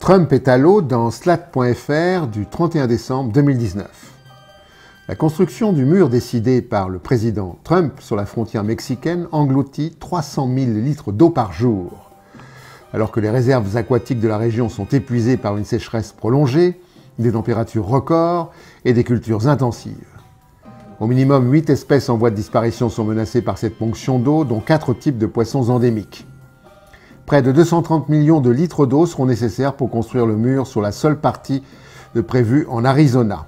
Trump est à l'eau dans Slat.fr du 31 décembre 2019. La construction du mur décidé par le président Trump sur la frontière mexicaine engloutit 300 000 litres d'eau par jour. Alors que les réserves aquatiques de la région sont épuisées par une sécheresse prolongée, des températures records et des cultures intensives. Au minimum 8 espèces en voie de disparition sont menacées par cette ponction d'eau, dont 4 types de poissons endémiques. Près de 230 millions de litres d'eau seront nécessaires pour construire le mur sur la seule partie prévue en Arizona.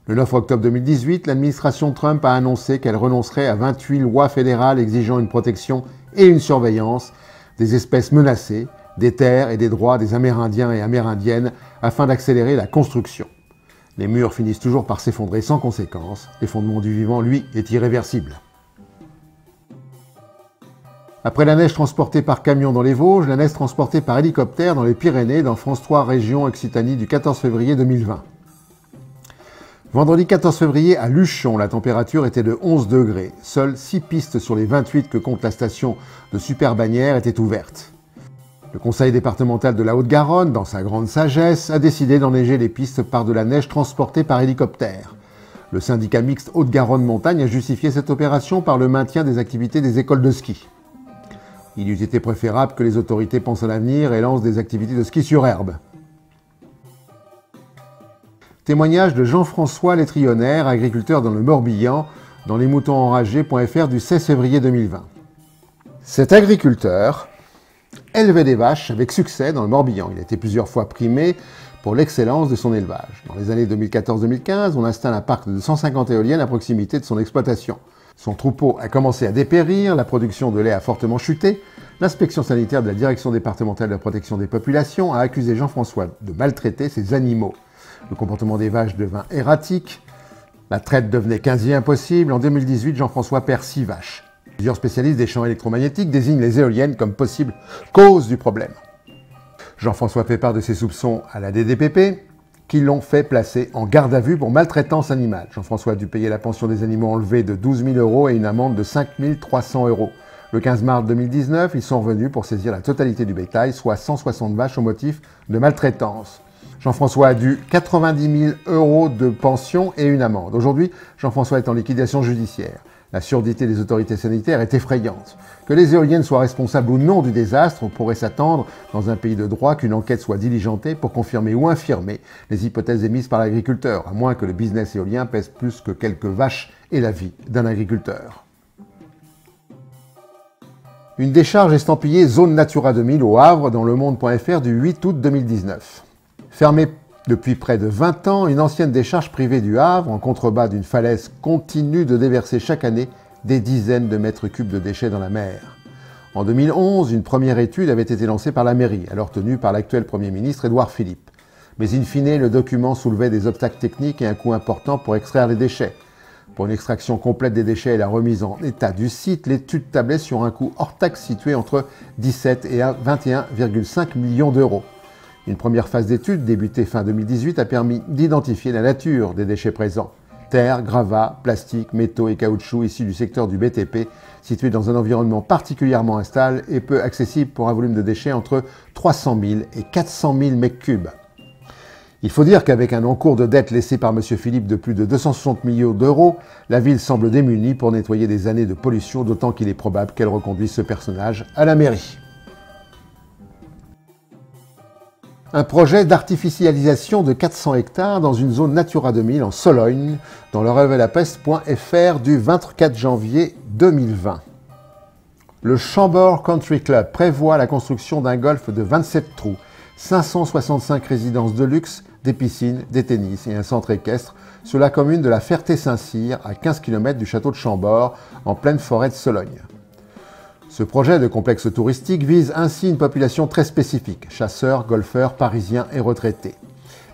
Le 9 octobre 2018, l'administration Trump a annoncé qu'elle renoncerait à 28 lois fédérales exigeant une protection et une surveillance des espèces menacées, des terres et des droits des Amérindiens et Amérindiennes afin d'accélérer la construction. Les murs finissent toujours par s'effondrer sans conséquence. L'effondrement du vivant, lui, est irréversible. Après la neige transportée par camion dans les Vosges, la neige transportée par hélicoptère dans les Pyrénées, dans France 3 Région Occitanie du 14 février 2020. Vendredi 14 février, à Luchon, la température était de 11 degrés. Seules 6 pistes sur les 28 que compte la station de Super-Bagnères étaient ouvertes. Le conseil départemental de la Haute-Garonne, dans sa grande sagesse, a décidé d'enneiger les pistes par de la neige transportée par hélicoptère. Le syndicat mixte Haute-Garonne Montagne a justifié cette opération par le maintien des activités des écoles de ski. Il eût été préférable que les autorités pensent à l'avenir et lancent des activités de ski sur herbe. Témoignage de Jean-François Létrionnaire, agriculteur dans le Morbihan, dans lesmoutonsenragés.fr du 16 février 2020. Cet agriculteur élevait des vaches avec succès dans le Morbihan. Il a été plusieurs fois primé pour l'excellence de son élevage. Dans les années 2014-2015, on installe un parc de 150 éoliennes à proximité de son exploitation. Son troupeau a commencé à dépérir, la production de lait a fortement chuté. L'inspection sanitaire de la Direction départementale de la protection des populations a accusé Jean-François de maltraiter ses animaux. Le comportement des vaches devint erratique. La traite devenait quasi impossible. En 2018, Jean-François perd 6 vaches. Plusieurs spécialistes des champs électromagnétiques désignent les éoliennes comme possible cause du problème. Jean-François fait part de ses soupçons à la DDPP, qui l'ont fait placer en garde à vue pour maltraitance animale. Jean-François a dû payer la pension des animaux enlevés de 12 000 € et une amende de 5 300 €. Le 15 mars 2019, ils sont revenus pour saisir la totalité du bétail, soit 160 vaches au motif de maltraitance. Jean-François a dû 90 000 € de pension et une amende. Aujourd'hui, Jean-François est en liquidation judiciaire. La surdité des autorités sanitaires est effrayante. Que les éoliennes soient responsables ou non du désastre, on pourrait s'attendre, dans un pays de droit, qu'une enquête soit diligentée pour confirmer ou infirmer les hypothèses émises par l'agriculteur, à moins que le business éolien pèse plus que quelques vaches et la vie d'un agriculteur. Une décharge estampillée Zone Natura 2000 au Havre dans lemonde.fr du 8 août 2019. Fermée depuis près de 20 ans, une ancienne décharge privée du Havre, en contrebas d'une falaise, continue de déverser chaque année des dizaines de mètres cubes de déchets dans la mer. En 2011, une première étude avait été lancée par la mairie, alors tenue par l'actuel Premier ministre Édouard Philippe. Mais in fine, le document soulevait des obstacles techniques et un coût important pour extraire les déchets. Pour une extraction complète des déchets et la remise en état du site, l'étude tablait sur un coût hors taxe situé entre 17 et 21,5 millions d'euros. Une première phase d'étude, débutée fin 2018, a permis d'identifier la nature des déchets présents. Terre, gravats, plastique, métaux et caoutchouc issus du secteur du BTP, situés dans un environnement particulièrement instable et peu accessible pour un volume de déchets entre 300 000 et 400 000 m3. Il faut dire qu'avec un encours de dette laissé par M. Philippe de plus de 260 millions d'euros, la ville semble démunie pour nettoyer des années de pollution, d'autant qu'il est probable qu'elle reconduise ce personnage à la mairie. Un projet d'artificialisation de 400 hectares dans une zone Natura 2000 en Sologne, dans le revelapest.fr du 24 janvier 2020. Le Chambord Country Club prévoit la construction d'un golf de 27 trous, 565 résidences de luxe, des piscines, des tennis et un centre équestre sur la commune de la Ferté-Saint-Cyr, à 15 km du château de Chambord, en pleine forêt de Sologne. Ce projet de complexe touristique vise ainsi une population très spécifique, chasseurs, golfeurs, parisiens et retraités.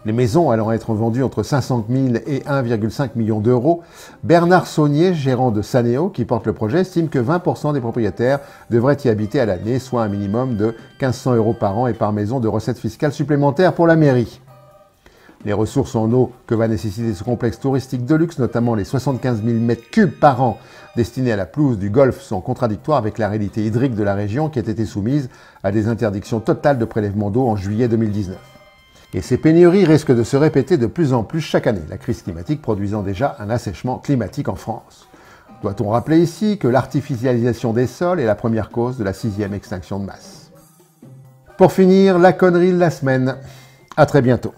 Les maisons allant être vendues entre 500 000 et 1,5 million d'euros, Bernard Saunier, gérant de Sanéo, qui porte le projet, estime que 20% des propriétaires devraient y habiter à l'année, soit un minimum de 1 500 € par an et par maison de recettes fiscales supplémentaires pour la mairie. Les ressources en eau que va nécessiter ce complexe touristique de luxe, notamment les 75 000 m3 par an destinés à la pelouse du golf, sont contradictoires avec la réalité hydrique de la région qui a été soumise à des interdictions totales de prélèvement d'eau en juillet 2019. Et ces pénuries risquent de se répéter de plus en plus chaque année, la crise climatique produisant déjà un assèchement climatique en France. Doit-on rappeler ici que l'artificialisation des sols est la première cause de la 6e extinction de masse. Pour finir, la connerie de la semaine. À très bientôt.